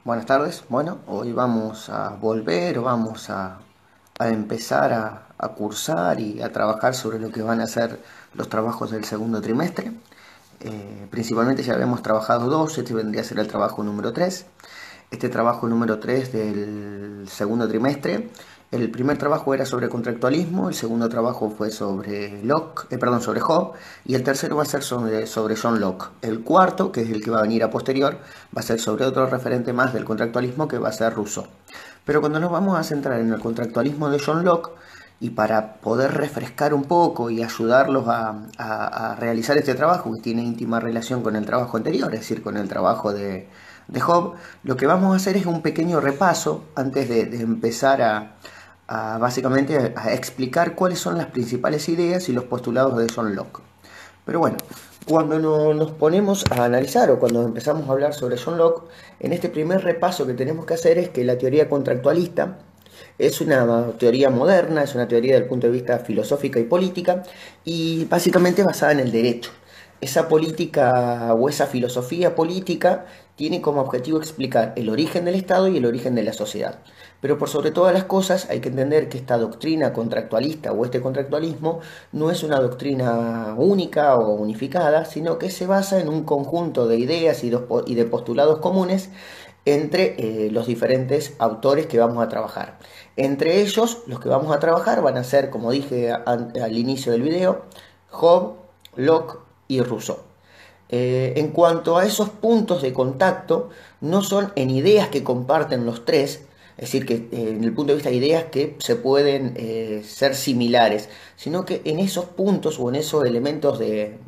Buenas tardes. Bueno, hoy vamos a volver o a empezar a cursar y a trabajar sobre lo que van a ser los trabajos del segundo trimestre. Principalmente ya habíamos trabajado dos, este vendría a ser el trabajo número 3. Este trabajo número 3 del segundo trimestre. El primer trabajo era sobre contractualismo, el segundo trabajo fue sobre sobre Hobbes, y el tercero va a ser sobre John Locke. El cuarto, que es el que va a venir a posterior, va a ser sobre otro referente más del contractualismo, que va a ser Rousseau. Pero cuando nos vamos a centrar en el contractualismo de John Locke, y para poder refrescar un poco y ayudarlos a realizar este trabajo, que tiene íntima relación con el trabajo anterior, es decir, con el trabajo de Hobbes, lo que vamos a hacer es un pequeño repaso antes de empezar básicamente a explicar cuáles son las principales ideas y los postulados de John Locke. Pero bueno, cuando nos ponemos a analizar o cuando empezamos a hablar sobre John Locke, en este primer repaso que tenemos que hacer es que la teoría contractualista es una teoría moderna, es una teoría desde el punto de vista filosófica y política, y básicamente basada en el derecho. Esa política o esa filosofía política tiene como objetivo explicar el origen del Estado y el origen de la sociedad. Pero por sobre todas las cosas hay que entender que esta doctrina contractualista o este contractualismo no es una doctrina única o unificada, sino que se basa en un conjunto de ideas y de postulados comunes entre los diferentes autores que vamos a trabajar. Entre ellos, los que vamos a trabajar van a ser, como dije al inicio del video, Hobbes, Locke y Rousseau. En cuanto a esos puntos de contacto, no son en ideas que comparten los tres, es decir, que en el punto de vista de ideas que se pueden ser similares, sino que en esos puntos o en esos elementos de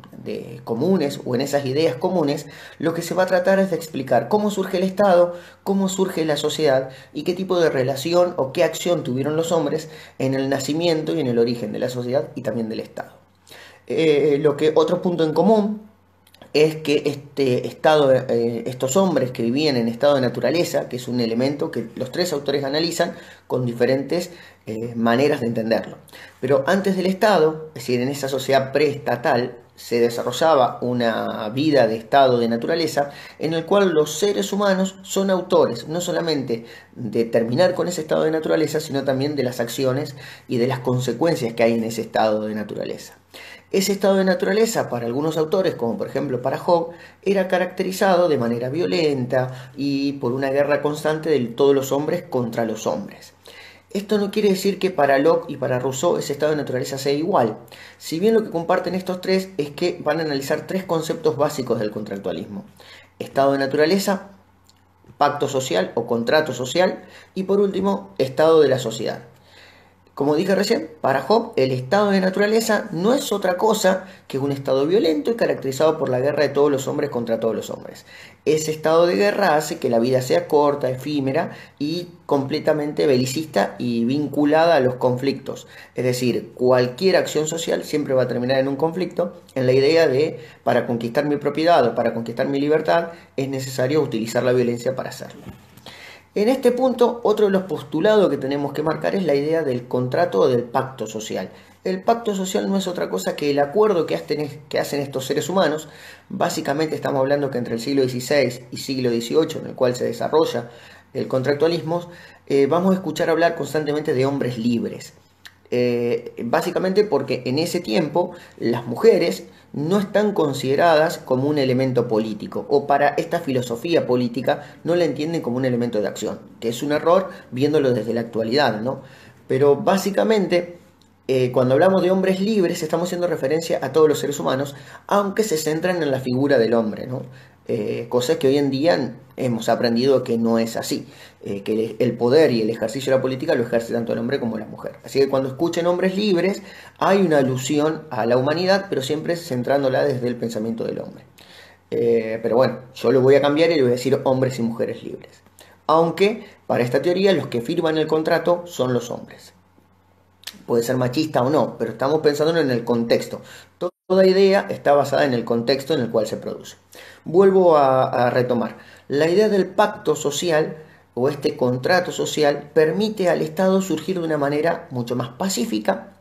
comunes o en esas ideas comunes, lo que se va a tratar es de explicar cómo surge el Estado, cómo surge la sociedad y qué tipo de relación o qué acción tuvieron los hombres en el nacimiento y en el origen de la sociedad y también del Estado. Otro punto en común es que estos hombres que vivían en estado de naturaleza, que es un elemento que los tres autores analizan con diferentes maneras de entenderlo. Pero antes del Estado, es decir, en esa sociedad preestatal, se desarrollaba una vida de estado de naturaleza en el cual los seres humanos son autores, no solamente de terminar con ese estado de naturaleza, sino también de las acciones y de las consecuencias que hay en ese estado de naturaleza. Ese estado de naturaleza para algunos autores, como por ejemplo para Hobbes, era caracterizado de manera violenta y por una guerra constante de todos los hombres contra los hombres. Esto no quiere decir que para Locke y para Rousseau ese estado de naturaleza sea igual. Si bien lo que comparten estos tres es que van a analizar tres conceptos básicos del contractualismo. Estado de naturaleza, pacto social o contrato social y por último, estado de la sociedad. Como dije recién, para Hobbes el estado de naturaleza no es otra cosa que un estado violento y caracterizado por la guerra de todos los hombres contra todos los hombres. Ese estado de guerra hace que la vida sea corta, efímera y completamente belicista y vinculada a los conflictos. Es decir, cualquier acción social siempre va a terminar en un conflicto, en la idea de para conquistar mi propiedad o para conquistar mi libertad es necesario utilizar la violencia para hacerlo. En este punto, otro de los postulados que tenemos que marcar es la idea del contrato o del pacto social. El pacto social no es otra cosa que el acuerdo que hacen estos seres humanos. Básicamente estamos hablando que entre el siglo XVI y siglo XVIII, en el cual se desarrolla el contractualismo, vamos a escuchar hablar constantemente de hombres libres. Básicamente porque en ese tiempo las mujeres no están consideradas como un elemento político o para esta filosofía política no la entienden como un elemento de acción, que es un error viéndolo desde la actualidad, ¿no? Pero básicamente cuando hablamos de hombres libres estamos haciendo referencia a todos los seres humanos, aunque se centran en la figura del hombre, ¿no? Cosas que hoy en día hemos aprendido que no es así, que el poder y el ejercicio de la política lo ejerce tanto el hombre como la mujer. Así que cuando escuchen hombres libres hay una alusión a la humanidad, pero siempre centrándola desde el pensamiento del hombre. Pero bueno, yo lo voy a cambiar y le voy a decir hombres y mujeres libres. Aunque para esta teoría los que firman el contrato son los hombres. Puede ser machista o no, pero estamos pensando en el contexto. Toda idea está basada en el contexto en el cual se produce. Vuelvo a retomar. La idea del pacto social o este contrato social permite al Estado surgir de una manera mucho más pacífica,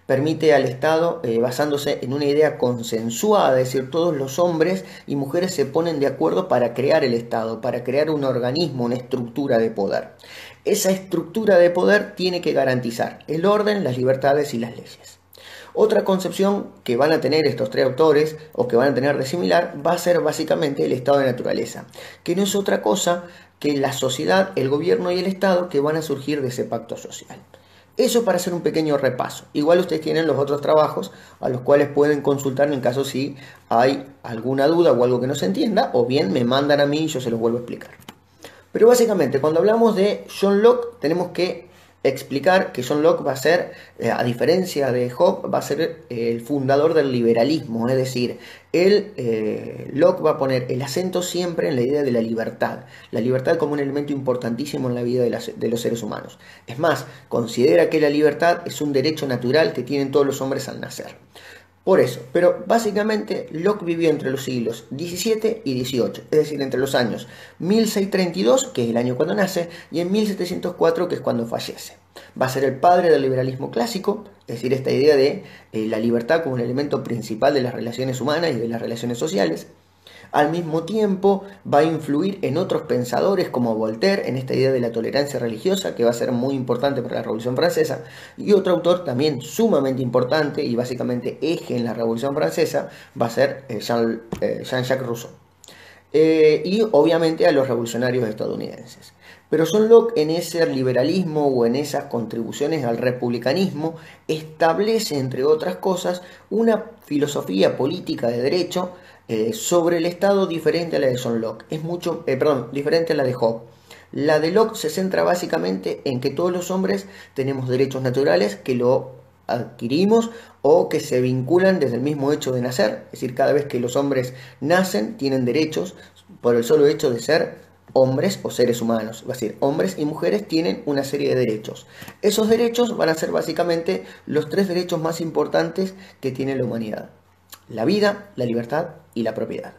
permite al Estado, basándose en una idea consensuada, es decir, todos los hombres y mujeres se ponen de acuerdo para crear el Estado, para crear un organismo, una estructura de poder. Esa estructura de poder tiene que garantizar el orden, las libertades y las leyes. Otra concepción que van a tener estos tres autores, o que van a tener de similar, va a ser básicamente el estado de naturaleza, que no es otra cosa que la sociedad, el gobierno y el Estado que van a surgir de ese pacto social. Eso para hacer un pequeño repaso. Igual ustedes tienen los otros trabajos a los cuales pueden consultar en caso si hay alguna duda o algo que no se entienda, o bien me mandan a mí y yo se los vuelvo a explicar. Pero básicamente, cuando hablamos de John Locke, tenemos que explicar que John Locke va a ser, a diferencia de Hobbes, va a ser el fundador del liberalismo, es decir, Locke va a poner el acento siempre en la idea de la libertad como un elemento importantísimo en la vida de los seres humanos. Es más, considera que la libertad es un derecho natural que tienen todos los hombres al nacer. Por eso, pero básicamente Locke vivió entre los siglos XVII y XVIII, es decir, entre los años 1632, que es el año cuando nace, y en 1704, que es cuando fallece. Va a ser el padre del liberalismo clásico, es decir, esta idea de la libertad como un elemento principal de las relaciones humanas y de las relaciones sociales. Al mismo tiempo va a influir en otros pensadores como Voltaire, en esta idea de la tolerancia religiosa, que va a ser muy importante para la Revolución Francesa, y otro autor también sumamente importante y básicamente eje en la Revolución Francesa va a ser Jean-Jacques Rousseau. Y obviamente a los revolucionarios estadounidenses. Pero John Locke, en ese liberalismo o en esas contribuciones al republicanismo, establece, entre otras cosas, una filosofía política de derecho sobre el Estado diferente a la de John Locke. Diferente a la de Hobbes. La de Locke se centra básicamente en que todos los hombres tenemos derechos naturales que lo adquirimos o que se vinculan desde el mismo hecho de nacer. Es decir, cada vez que los hombres nacen tienen derechos por el solo hecho de ser hombres o seres humanos. Es decir, hombres y mujeres tienen una serie de derechos. Esos derechos van a ser básicamente los tres derechos más importantes que tiene la humanidad: la vida, la libertad y la propiedad.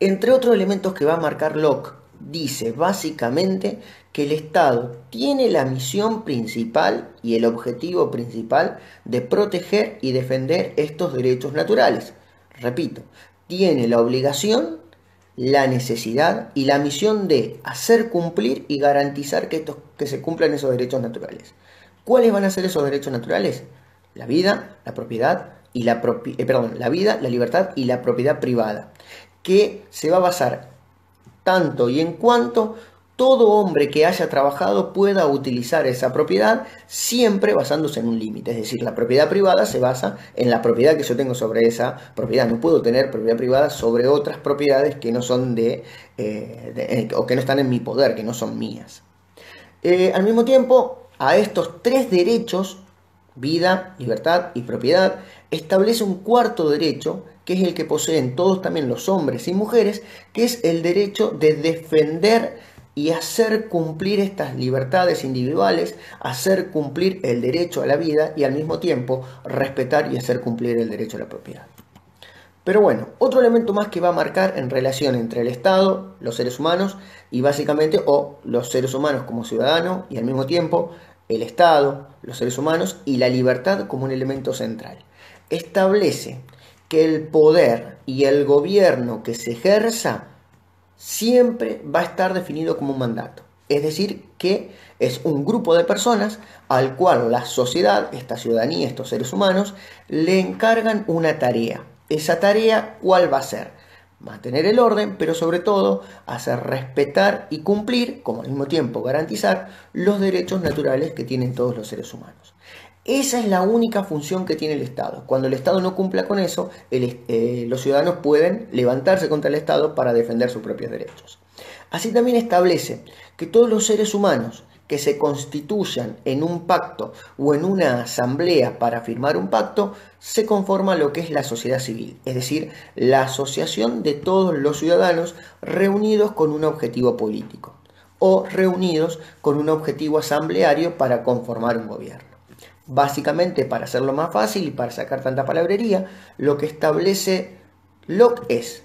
Entre otros elementos que va a marcar Locke, dice básicamente que el Estado tiene la misión principal y el objetivo principal de proteger y defender estos derechos naturales. Repito, tiene la obligación, la necesidad y la misión de hacer cumplir y garantizar que se cumplan esos derechos naturales. ¿Cuáles van a ser esos derechos naturales? La vida, la propiedad y la vida, la libertad y la propiedad privada, que se va a basar tanto y en cuanto todo hombre que haya trabajado pueda utilizar esa propiedad, siempre basándose en un límite. Es decir, la propiedad privada se basa en la propiedad que yo tengo sobre esa propiedad. No puedo tener propiedad privada sobre otras propiedades que no son o que no están en mi poder, que no son mías. Al mismo tiempo, a estos tres derechos, vida, libertad y propiedad, establece un cuarto derecho, que es el que poseen todos también los hombres y mujeres, que es el derecho de defender y hacer cumplir estas libertades individuales, hacer cumplir el derecho a la vida y al mismo tiempo respetar y hacer cumplir el derecho a la propiedad. Pero bueno, otro elemento más que va a marcar en relación entre el Estado, los seres humanos y básicamente, o los seres humanos como ciudadanos y al mismo tiempo el Estado, los seres humanos y la libertad como un elemento central. Establece que el poder y el gobierno que se ejerza siempre va a estar definido como un mandato. Es decir, que es un grupo de personas al cual la sociedad, esta ciudadanía, estos seres humanos, le encargan una tarea. Esa tarea, ¿cuál va a ser? Mantener el orden, pero sobre todo hacer respetar y cumplir, como al mismo tiempo garantizar, los derechos naturales que tienen todos los seres humanos. Esa es la única función que tiene el Estado. Cuando el Estado no cumpla con eso, los ciudadanos pueden levantarse contra el Estado para defender sus propios derechos. Así también establece que todos los seres humanos que se constituyan en un pacto o en una asamblea para firmar un pacto, se conforma lo que es la sociedad civil, es decir, la asociación de todos los ciudadanos reunidos con un objetivo político o reunidos con un objetivo asambleario para conformar un gobierno. Básicamente, para hacerlo más fácil y para sacar tanta palabrería, lo que establece Locke es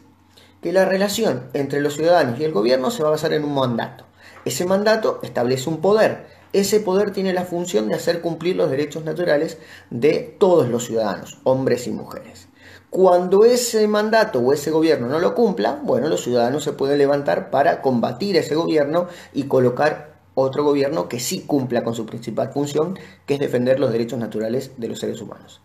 que la relación entre los ciudadanos y el gobierno se va a basar en un mandato. Ese mandato establece un poder. ese poder tiene la función de hacer cumplir los derechos naturales de todos los ciudadanos, hombres y mujeres. Cuando ese mandato o ese gobierno no lo cumpla, bueno, los ciudadanos se pueden levantar para combatir ese gobierno y colocar otro gobierno que sí cumpla con su principal función, que es defender los derechos naturales de los seres humanos.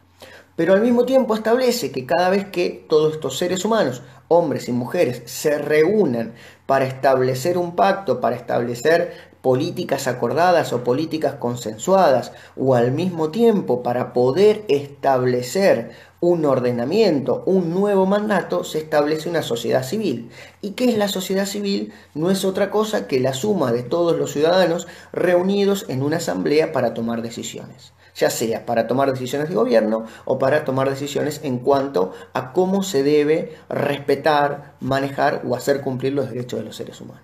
Pero al mismo tiempo establece que cada vez que todos estos seres humanos, hombres y mujeres, se reúnan para establecer un pacto, para establecer políticas acordadas o políticas consensuadas, o al mismo tiempo para poder establecer un ordenamiento, un nuevo mandato, se establece una sociedad civil. ¿Y qué es la sociedad civil? No es otra cosa que la suma de todos los ciudadanos reunidos en una asamblea para tomar decisiones, ya sea para tomar decisiones de gobierno o para tomar decisiones en cuanto a cómo se debe respetar, manejar o hacer cumplir los derechos de los seres humanos.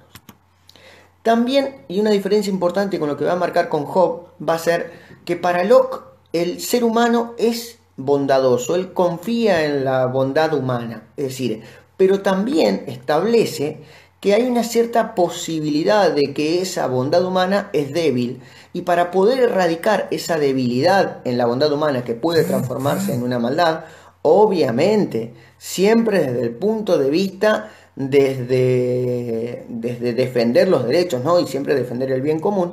También, y una diferencia importante con lo que va a marcar con Hobbes, va a ser que para Locke el ser humano es bondadoso, él confía en la bondad humana, es decir, pero también establece que hay una cierta posibilidad de que esa bondad humana es débil, y para poder erradicar esa debilidad en la bondad humana que puede transformarse en una maldad, obviamente, siempre desde el punto de vista desde defender los derechos, ¿no? Y siempre defender el bien común,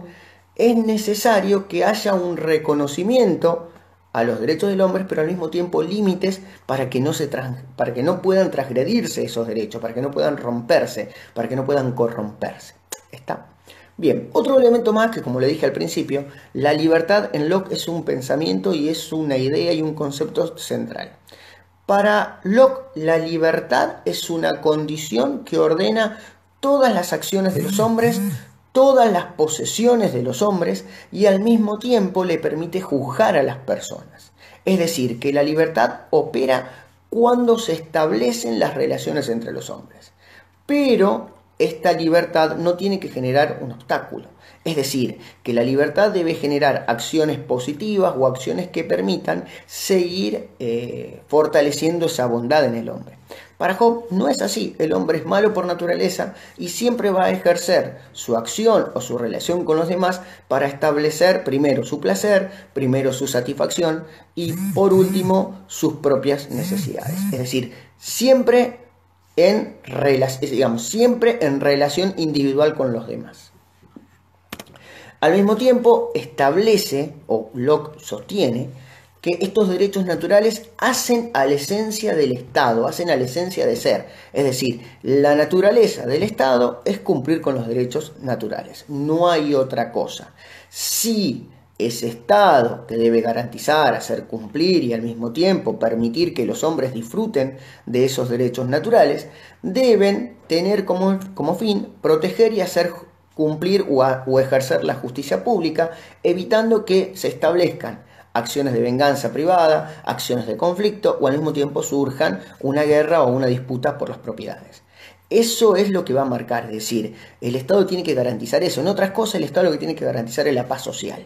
es necesario que haya un reconocimiento a los derechos del hombre, pero al mismo tiempo límites para que no puedan transgredirse esos derechos, para que no puedan romperse, para que no puedan corromperse. ¿Está? Bien, otro elemento más que, como le dije al principio, la libertad en Locke es un pensamiento y es una idea y un concepto central. Para Locke, la libertad es una condición que ordena todas las acciones de los hombres, todas las posesiones de los hombres, y al mismo tiempo le permite juzgar a las personas. Es decir, que la libertad opera cuando se establecen las relaciones entre los hombres. Pero esta libertad no tiene que generar un obstáculo. Es decir, que la libertad debe generar acciones positivas o acciones que permitan seguir fortaleciendo esa bondad en el hombre. Para Hobbes no es así, el hombre es malo por naturaleza y siempre va a ejercer su acción o su relación con los demás para establecer primero su placer, primero su satisfacción y por último sus propias necesidades. Es decir, siempre en relación individual con los demás. Al mismo tiempo establece, o Locke sostiene, que estos derechos naturales hacen a la esencia del Estado, hacen a la esencia de ser. Es decir, la naturaleza del Estado es cumplir con los derechos naturales. No hay otra cosa. Si ese Estado que debe garantizar, hacer cumplir y al mismo tiempo permitir que los hombres disfruten de esos derechos naturales, deben tener como fin proteger y hacer cumplir o ejercer la justicia pública, evitando que se establezcan acciones de venganza privada, acciones de conflicto o al mismo tiempo surjan una guerra o una disputa por las propiedades. Eso es lo que va a marcar, es decir, el Estado tiene que garantizar eso. En otras cosas, el Estado lo que tiene que garantizar es la paz social.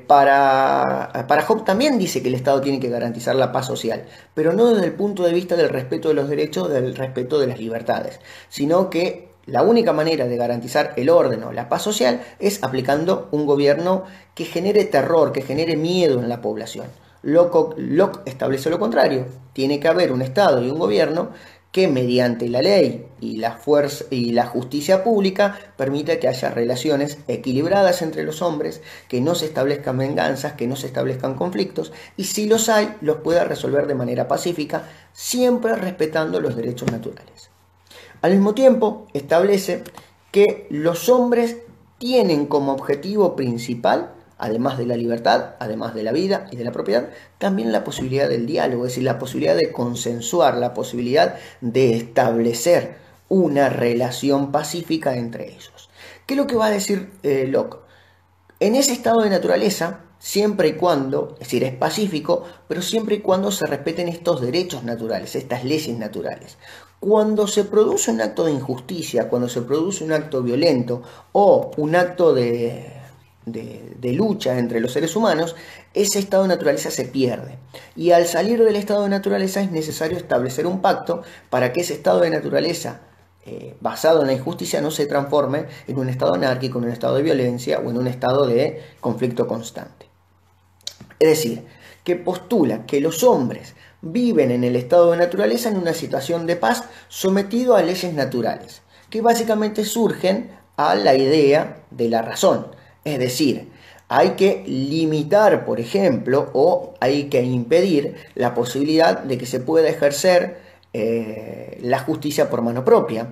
Para Hobbes también dice que el Estado tiene que garantizar la paz social, pero no desde el punto de vista del respeto de los derechos, del respeto de las libertades, sino que la única manera de garantizar el orden o la paz social es aplicando un gobierno que genere terror, que genere miedo en la población. Locke establece lo contrario. Tiene que haber un Estado y un gobierno que mediante la ley y la fuerza y la justicia pública permita que haya relaciones equilibradas entre los hombres, que no se establezcan venganzas, que no se establezcan conflictos, y si los hay, los pueda resolver de manera pacífica, siempre respetando los derechos naturales. Al mismo tiempo, establece que los hombres tienen como objetivo principal, además de la libertad, además de la vida y de la propiedad, también la posibilidad del diálogo, es decir, la posibilidad de consensuar, la posibilidad de establecer una relación pacífica entre ellos. ¿Qué es lo que va a decir Locke? En ese estado de naturaleza, siempre y cuando, es decir, es pacífico, pero siempre y cuando se respeten estos derechos naturales, estas leyes naturales. Cuando se produce un acto de injusticia, cuando se produce un acto violento o un acto de lucha entre los seres humanos, ese estado de naturaleza se pierde. Y al salir del estado de naturaleza es necesario establecer un pacto para que ese estado de naturaleza basado en la injusticia no se transforme en un estado anárquico, en un estado de violencia o en un estado de conflicto constante. Es decir, que postula que los hombres viven en el estado de naturaleza en una situación de paz sometido a leyes naturales, que básicamente surgen a la idea de la razón. Es decir, hay que limitar, por ejemplo, o hay que impedir la posibilidad de que se pueda ejercer la justicia por mano propia,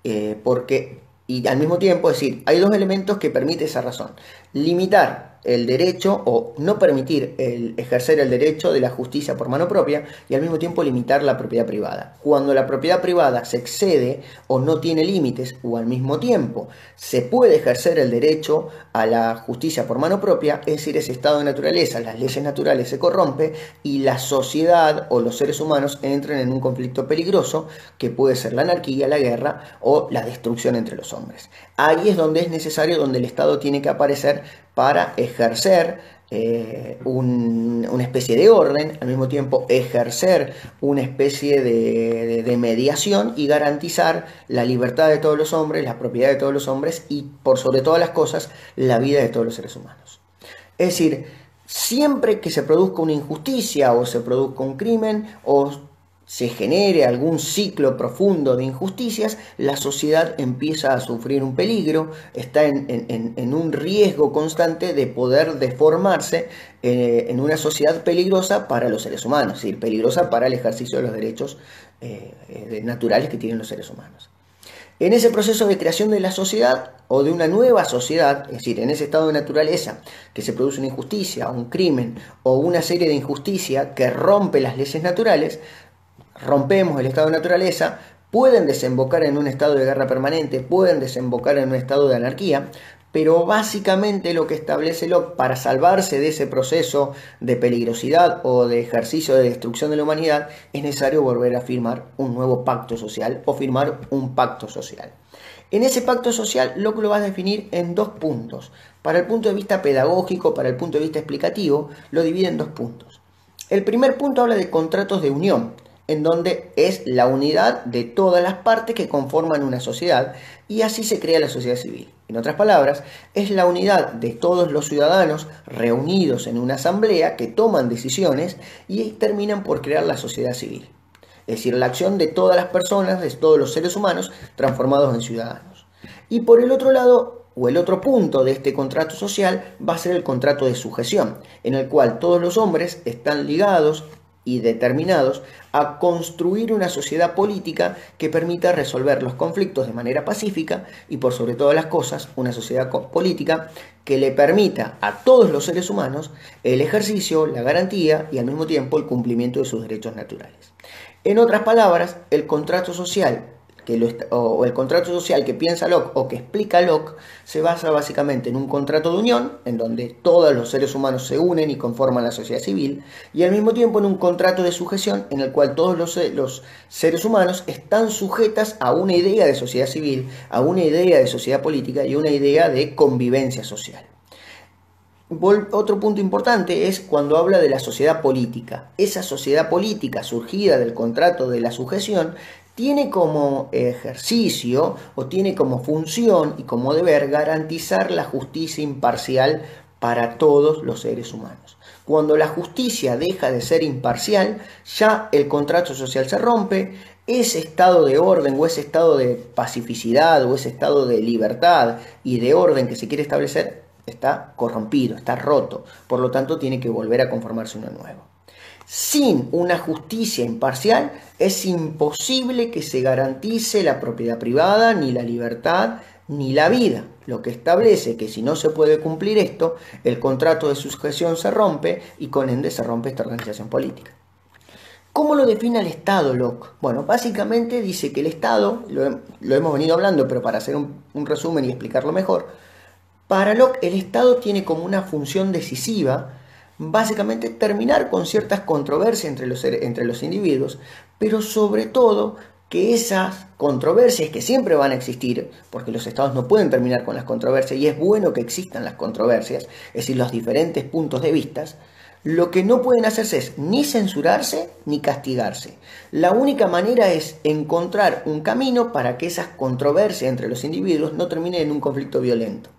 y al mismo tiempo, es decir, hay dos elementos que permiten esa razón: limitar el derecho o no permitir ejercer el derecho de la justicia por mano propia, y al mismo tiempo limitar la propiedad privada. Cuando la propiedad privada se excede o no tiene límites, o al mismo tiempo se puede ejercer el derecho a la justicia por mano propia, es decir, ese estado de naturaleza, las leyes naturales se corrompe y la sociedad o los seres humanos entran en un conflicto peligroso que puede ser la anarquía, la guerra o la destrucción entre los hombres. Ahí es donde es necesario, donde el Estado tiene que aparecer para ejercer una especie de orden, al mismo tiempo ejercer una especie de mediación y garantizar la libertad de todos los hombres, la propiedad de todos los hombres y, por sobre todas las cosas, la vida de todos los seres humanos. Es decir, siempre que se produzca una injusticia o se produzca un crimen o se genere algún ciclo profundo de injusticias, la sociedad empieza a sufrir un peligro, está en un riesgo constante de poder deformarse en una sociedad peligrosa para los seres humanos, es decir, peligrosa para el ejercicio de los derechos naturales que tienen los seres humanos. En ese proceso de creación de la sociedad o de una nueva sociedad, es decir, en ese estado de naturaleza que se produce una injusticia, un crimen o una serie de injusticias que rompe las leyes naturales, rompemos el estado de naturaleza, pueden desembocar en un estado de guerra permanente, pueden desembocar en un estado de anarquía, pero básicamente lo que establece Locke, para salvarse de ese proceso de peligrosidad o de ejercicio de destrucción de la humanidad, es necesario volver a firmar un nuevo pacto social o firmar un pacto social. En ese pacto social Locke lo va a definir en dos puntos. Para el punto de vista pedagógico, para el punto de vista explicativo, lo divide en dos puntos. El primer punto habla de contratos de unión, en donde es la unidad de todas las partes que conforman una sociedad, y así se crea la sociedad civil. En otras palabras, es la unidad de todos los ciudadanos reunidos en una asamblea que toman decisiones y terminan por crear la sociedad civil. Es decir, la acción de todas las personas, de todos los seres humanos transformados en ciudadanos. Y por el otro lado, o el otro punto de este contrato social, va a ser el contrato de sujeción, en el cual todos los hombres están ligados y determinados a construir una sociedad política que permita resolver los conflictos de manera pacífica y, por sobre todas las cosas, una sociedad política que le permita a todos los seres humanos el ejercicio, la garantía y al mismo tiempo el cumplimiento de sus derechos naturales. En otras palabras, el contrato social el contrato social que piensa Locke o que explica Locke se basa básicamente en un contrato de unión, en donde todos los seres humanos se unen y conforman la sociedad civil, y al mismo tiempo en un contrato de sujeción en el cual todos los seres humanos están sujetas a una idea de sociedad civil, a una idea de sociedad política y a una idea de convivencia social. Otro punto importante es cuando habla de la sociedad política. Esa sociedad política surgida del contrato de la sujeción tiene como ejercicio o tiene como función y como deber garantizar la justicia imparcial para todos los seres humanos. Cuando la justicia deja de ser imparcial, ya el contrato social se rompe, ese estado de orden o ese estado de pacificidad o ese estado de libertad y de orden que se quiere establecer está corrompido, está roto, por lo tanto tiene que volver a conformarse uno nuevo. Sin una justicia imparcial es imposible que se garantice la propiedad privada, ni la libertad, ni la vida, lo que establece que si no se puede cumplir esto, el contrato de sujeción se rompe y con ende se rompe esta organización política. ¿Cómo lo define el Estado Locke? Bueno, básicamente dice que el Estado, lo hemos venido hablando, pero para hacer un resumen y explicarlo mejor, para Locke el Estado tiene como una función decisiva básicamente terminar con ciertas controversias entre los individuos, pero sobre todo que esas controversias que siempre van a existir, porque los estados no pueden terminar con las controversias y es bueno que existan las controversias, es decir, los diferentes puntos de vista, Lo que no pueden hacerse es ni censurarse ni castigarse. La única manera es encontrar un camino para que esas controversias entre los individuos no terminen en un conflicto violento.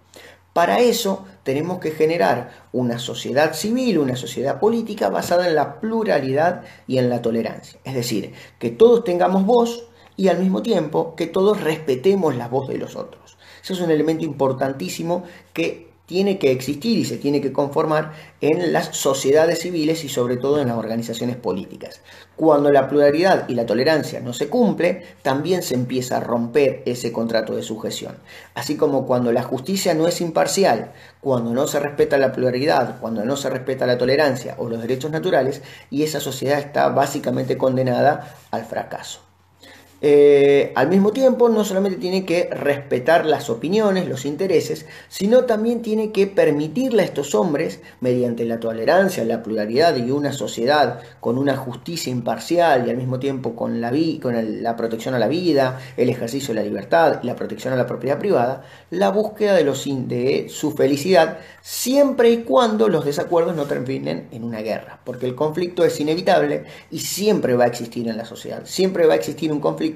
Para eso tenemos que generar una sociedad civil, una sociedad política basada en la pluralidad y en la tolerancia. Es decir, que todos tengamos voz y al mismo tiempo que todos respetemos la voz de los otros. Eso es un elemento importantísimo que tiene que existir y se tiene que conformar en las sociedades civiles y sobre todo en las organizaciones políticas. Cuando la pluralidad y la tolerancia no se cumple, también se empieza a romper ese contrato de sujeción. Así como cuando la justicia no es imparcial, cuando no se respeta la pluralidad, cuando no se respeta la tolerancia o los derechos naturales, y esa sociedad está básicamente condenada al fracaso. Al mismo tiempo, no solamente tiene que respetar las opiniones, los intereses, sino también tiene que permitirle a estos hombres, mediante la tolerancia, la pluralidad y una sociedad con una justicia imparcial y al mismo tiempo con la protección a la vida, el ejercicio de la libertad y la protección a la propiedad privada, la búsqueda de su felicidad, siempre y cuando los desacuerdos no terminen en una guerra, porque el conflicto es inevitable y siempre va a existir en la sociedad, siempre va a existir un conflicto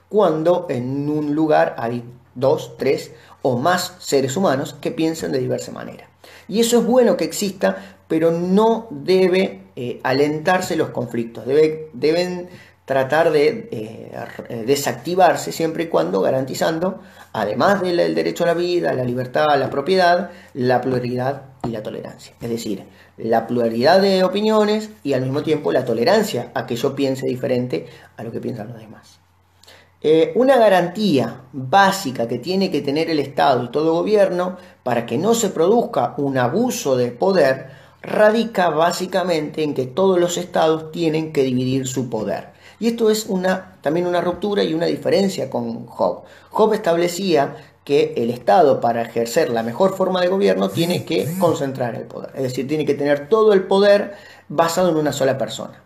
cuando en un lugar hay 2, 3 o más seres humanos que piensan de diversa manera. Y eso es bueno que exista, pero no debe alentarse los conflictos, deben tratar de desactivarse siempre y cuando garantizando, además del derecho a la vida, la libertad, la propiedad, la pluralidad y la tolerancia. Es decir, la pluralidad de opiniones y al mismo tiempo la tolerancia a que yo piense diferente a lo que piensan los demás. Una garantía básica que tiene que tener el Estado y todo gobierno para que no se produzca un abuso de poder radica básicamente en que todos los estados tienen que dividir su poder. Y esto es también una ruptura y una diferencia con Hobbes. Hobbes establecía que el Estado, para ejercer la mejor forma de gobierno, tiene que concentrar el poder. Es decir, tiene que tener todo el poder basado en una sola persona.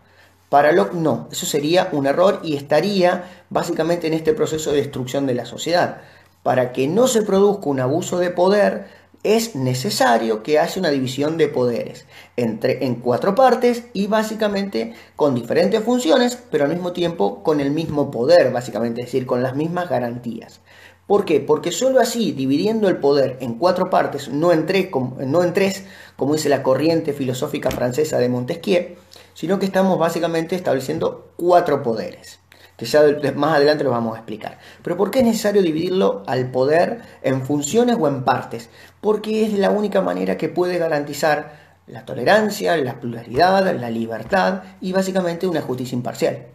Para Locke no, eso sería un error y estaría básicamente en este proceso de destrucción de la sociedad. Para que no se produzca un abuso de poder, es necesario que haya una división de poderes en 4 partes y básicamente con diferentes funciones, pero al mismo tiempo con el mismo poder, básicamente, es decir, con las mismas garantías. ¿Por qué? Porque solo así, dividiendo el poder en 4 partes, no en 3, como dice la corriente filosófica francesa de Montesquieu, sino que estamos básicamente estableciendo 4 poderes, que ya más adelante los vamos a explicar. Pero ¿por qué es necesario dividirlo al poder en funciones o en partes? Porque es la única manera que puede garantizar la tolerancia, la pluralidad, la libertad y básicamente una justicia imparcial.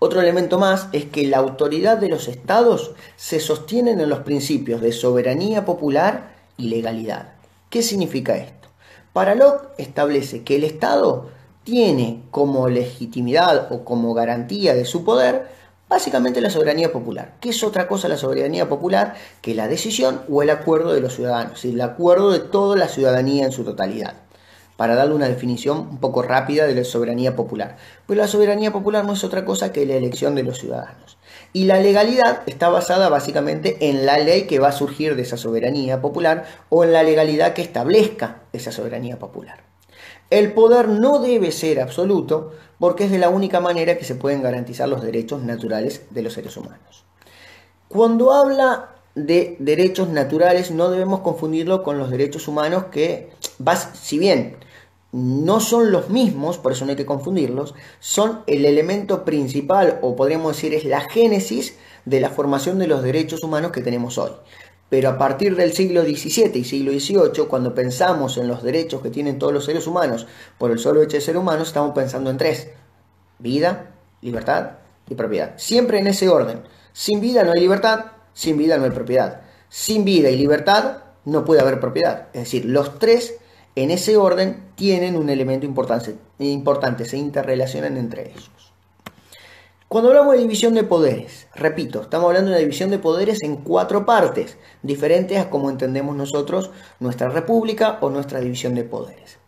Otro elemento más es que la autoridad de los estados se sostienen en los principios de soberanía popular y legalidad. ¿Qué significa esto? Para Locke establece que el Estado tiene como legitimidad o como garantía de su poder básicamente la soberanía popular. ¿Qué es otra cosa la soberanía popular? Que la decisión o el acuerdo de los ciudadanos, es decir, el acuerdo de toda la ciudadanía en su totalidad. Para darle una definición un poco rápida de la soberanía popular. Pero la soberanía popular no es otra cosa que la elección de los ciudadanos. Y la legalidad está basada básicamente en la ley que va a surgir de esa soberanía popular o en la legalidad que establezca esa soberanía popular. El poder no debe ser absoluto porque es de la única manera que se pueden garantizar los derechos naturales de los seres humanos. Cuando habla de derechos naturales no debemos confundirlo con los derechos humanos que, si bien no son los mismos, por eso no hay que confundirlos, son el elemento principal o podríamos decir es la génesis de la formación de los derechos humanos que tenemos hoy. Pero a partir del siglo XVII y siglo XVIII, cuando pensamos en los derechos que tienen todos los seres humanos por el solo hecho de ser humanos, estamos pensando en 3: vida, libertad y propiedad. Siempre en ese orden. Sin vida no hay libertad, sin vida no hay propiedad. Sin vida y libertad no puede haber propiedad. Es decir, los 3 en ese orden tienen un elemento importante, se interrelacionan entre ellos. Cuando hablamos de división de poderes, repito, estamos hablando de una división de poderes en 4 partes, diferentes a como entendemos nosotros nuestra república o nuestra división de poderes.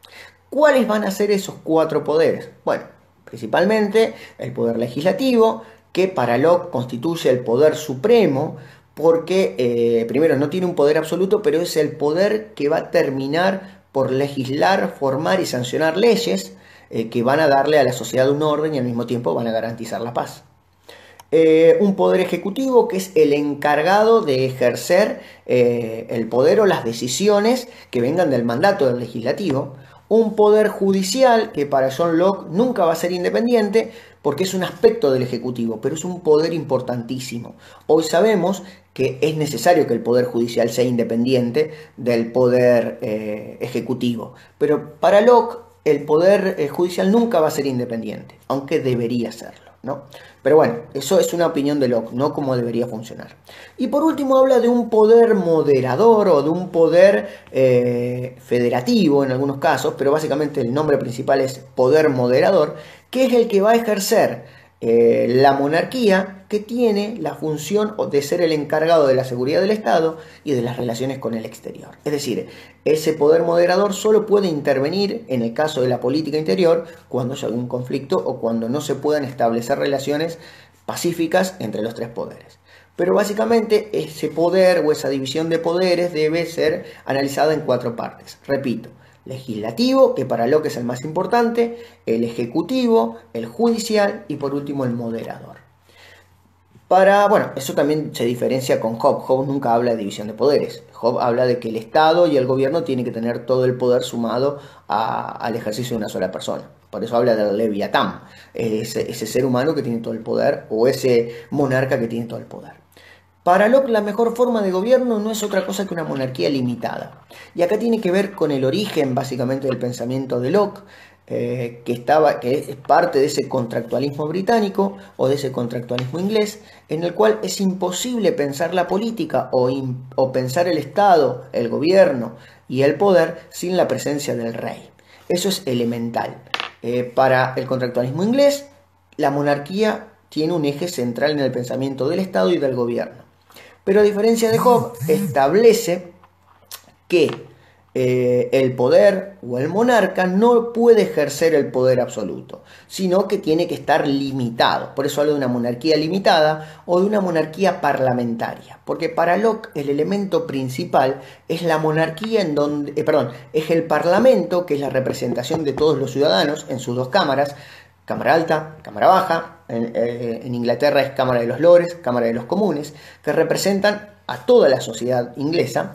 ¿Cuáles van a ser esos 4 poderes? Bueno, principalmente el poder legislativo, que para Locke constituye el poder supremo, porque primero no tiene un poder absoluto, pero es el poder que va a terminar por legislar, formar y sancionar leyes que van a darle a la sociedad un orden y al mismo tiempo van a garantizar la paz. Un poder ejecutivo que es el encargado de ejercer el poder o las decisiones que vengan del mandato del legislativo. Un poder judicial que para John Locke nunca va a ser independiente porque es un aspecto del ejecutivo, pero es un poder importantísimo. Hoy sabemos que es necesario que el poder judicial sea independiente del poder ejecutivo, pero para Locke el poder judicial nunca va a ser independiente, aunque debería serlo, ¿no? Pero bueno, eso es una opinión de Locke, no cómo debería funcionar. Y por último habla de un poder moderador o de un poder federativo en algunos casos, pero básicamente el nombre principal es poder moderador, que es el que va a ejercer la monarquía, que tiene la función de ser el encargado de la seguridad del Estado y de las relaciones con el exterior. Es decir, ese poder moderador solo puede intervenir en el caso de la política interior cuando haya algún conflicto o cuando no se puedan establecer relaciones pacíficas entre los tres poderes. Pero básicamente ese poder o esa división de poderes debe ser analizada en 4 partes. Repito, legislativo, que para Locke es el más importante, el ejecutivo, el judicial y por último el moderador. Bueno, eso también se diferencia con Hobbes. Hobbes nunca habla de división de poderes. Hobbes habla de que el Estado y el gobierno tienen que tener todo el poder sumado al ejercicio de una sola persona. Por eso habla del Leviatán, ese ser humano que tiene todo el poder o ese monarca que tiene todo el poder. Para Locke la mejor forma de gobierno no es otra cosa que una monarquía limitada. Y acá tiene que ver con el origen básicamente del pensamiento de Locke, que es parte de ese contractualismo británico o de ese contractualismo inglés, en el cual es imposible pensar la política o pensar el Estado, el gobierno y el poder sin la presencia del rey. Eso es elemental. Para el contractualismo inglés, la monarquía tiene un eje central en el pensamiento del Estado y del gobierno. Pero a diferencia de Hobbes, establece que el poder o el monarca no puede ejercer el poder absoluto, sino que tiene que estar limitado. Por eso hablo de una monarquía limitada o de una monarquía parlamentaria, porque para Locke el elemento principal es la monarquía es el parlamento, que es la representación de todos los ciudadanos en sus 2 cámaras, Cámara Alta, Cámara Baja. En Inglaterra es Cámara de los Lores, Cámara de los Comunes, que representan a toda la sociedad inglesa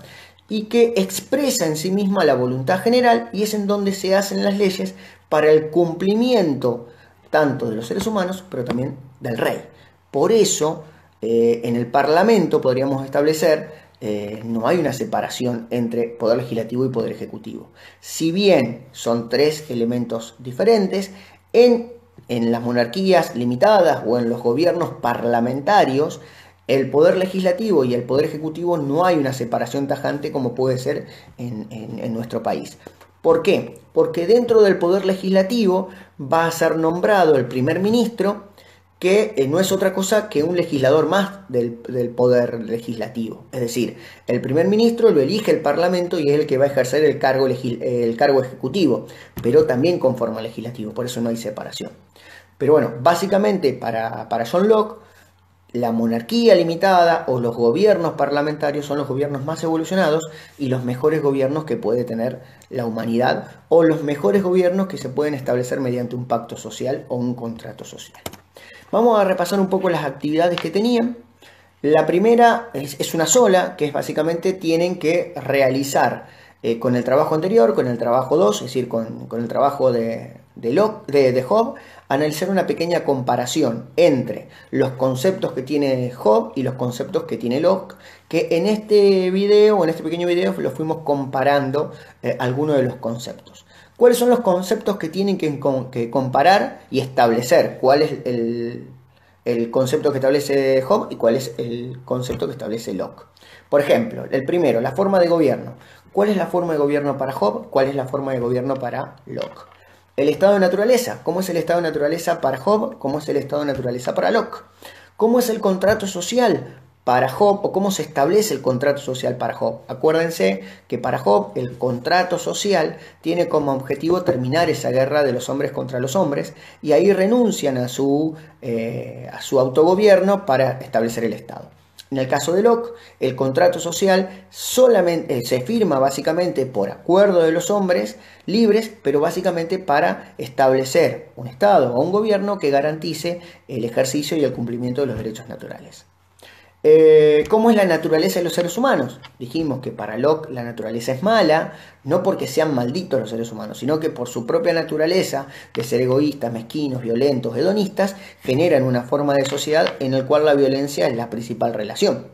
y que expresa en sí misma la voluntad general y es en donde se hacen las leyes para el cumplimiento tanto de los seres humanos, pero también del rey. Por eso, en el Parlamento podríamos establecer, no hay una separación entre poder legislativo y poder ejecutivo. Si bien son 3 elementos diferentes, en las monarquías limitadas o en los gobiernos parlamentarios, el poder legislativo y el poder ejecutivo no hay una separación tajante como puede ser en nuestro país. ¿Por qué? Porque dentro del poder legislativo va a ser nombrado el primer ministro, que no es otra cosa que un legislador más del poder legislativo. Es decir, el primer ministro lo elige el Parlamento y es el que va a ejercer el cargo ejecutivo, pero también con forma legislativa, por eso no hay separación. Pero bueno, básicamente para John Locke, la monarquía limitada o los gobiernos parlamentarios son los gobiernos más evolucionados y los mejores gobiernos que puede tener la humanidad, o los mejores gobiernos que se pueden establecer mediante un pacto social o un contrato social. Vamos a repasar un poco las actividades que tenían. La primera es una sola, que es básicamente tienen que realizar con el trabajo anterior, con el trabajo 2, es decir, con el trabajo de Hobbes, analizar una pequeña comparación entre los conceptos que tiene Hobbes y los conceptos que tiene Locke, que en este video, en este pequeño video, lo fuimos comparando algunos de los conceptos. ¿Cuáles son los conceptos que tienen que comparar y establecer? ¿Cuál es el concepto que establece Hobbes y cuál es el concepto que establece Locke? Por ejemplo, el primero, la forma de gobierno. ¿Cuál es la forma de gobierno para Hobbes? ¿Cuál es la forma de gobierno para Locke? El estado de naturaleza. ¿Cómo es el estado de naturaleza para Hobbes? ¿Cómo es el estado de naturaleza para Locke? ¿Cómo es el contrato social para Hobbes o cómo se establece el contrato social para Hobbes? Acuérdense que para Hobbes el contrato social tiene como objetivo terminar esa guerra de los hombres contra los hombres y ahí renuncian a su autogobierno para establecer el Estado. En el caso de Locke, el contrato social solamente se firma básicamente por acuerdo de los hombres libres, pero básicamente para establecer un Estado o un gobierno que garantice el ejercicio y el cumplimiento de los derechos naturales. ¿Cómo es la naturaleza de los seres humanos? Dijimos que para Locke la naturaleza es mala, no porque sean malditos los seres humanos, sino que por su propia naturaleza de ser egoístas, mezquinos, violentos, hedonistas, generan una forma de sociedad en la cual la violencia es la principal relación.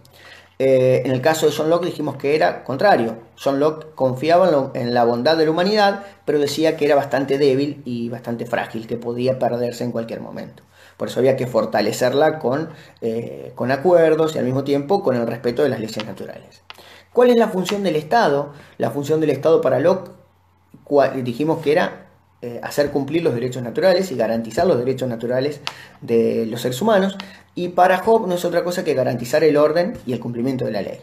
En el caso de John Locke dijimos que era contrario. John Locke confiaba en la bondad de la humanidad, pero decía que era bastante débil y bastante frágil, que podía perderse en cualquier momento. Por eso había que fortalecerla con acuerdos y al mismo tiempo con el respeto de las leyes naturales. ¿Cuál es la función del Estado? La función del Estado para Locke dijimos que era hacer cumplir los derechos naturales y garantizar los derechos naturales de los seres humanos. Y para Hobbes no es otra cosa que garantizar el orden y el cumplimiento de la ley.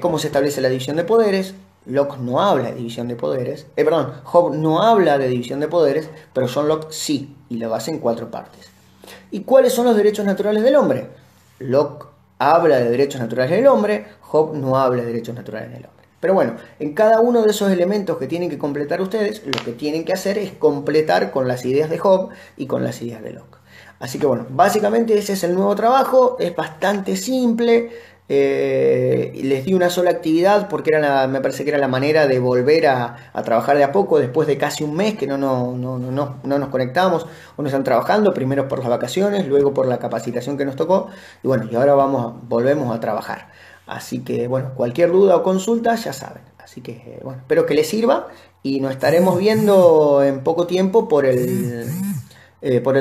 ¿Cómo se establece la división de poderes? Locke no habla de división de poderes. Hobbes no habla de división de poderes, pero John Locke sí, y lo hace en 4 partes. ¿Y cuáles son los derechos naturales del hombre? Locke habla de derechos naturales del hombre, Hobbes no habla de derechos naturales del hombre. Pero bueno, en cada uno de esos elementos que tienen que completar ustedes, lo que tienen que hacer es completar con las ideas de Hobbes y con las ideas de Locke. Así que bueno, básicamente ese es el nuevo trabajo, es bastante simple. Les di una sola actividad porque me parece que era la manera de volver a trabajar de a poco después de casi un mes que no nos conectamos o no están trabajando, primero por las vacaciones, luego por la capacitación que nos tocó y bueno, y ahora volvemos a trabajar. Así que bueno, cualquier duda o consulta ya saben. Así que bueno, espero que les sirva y nos estaremos viendo en poco tiempo por el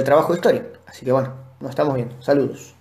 trabajo de historia. Así que bueno, nos estamos viendo. Saludos.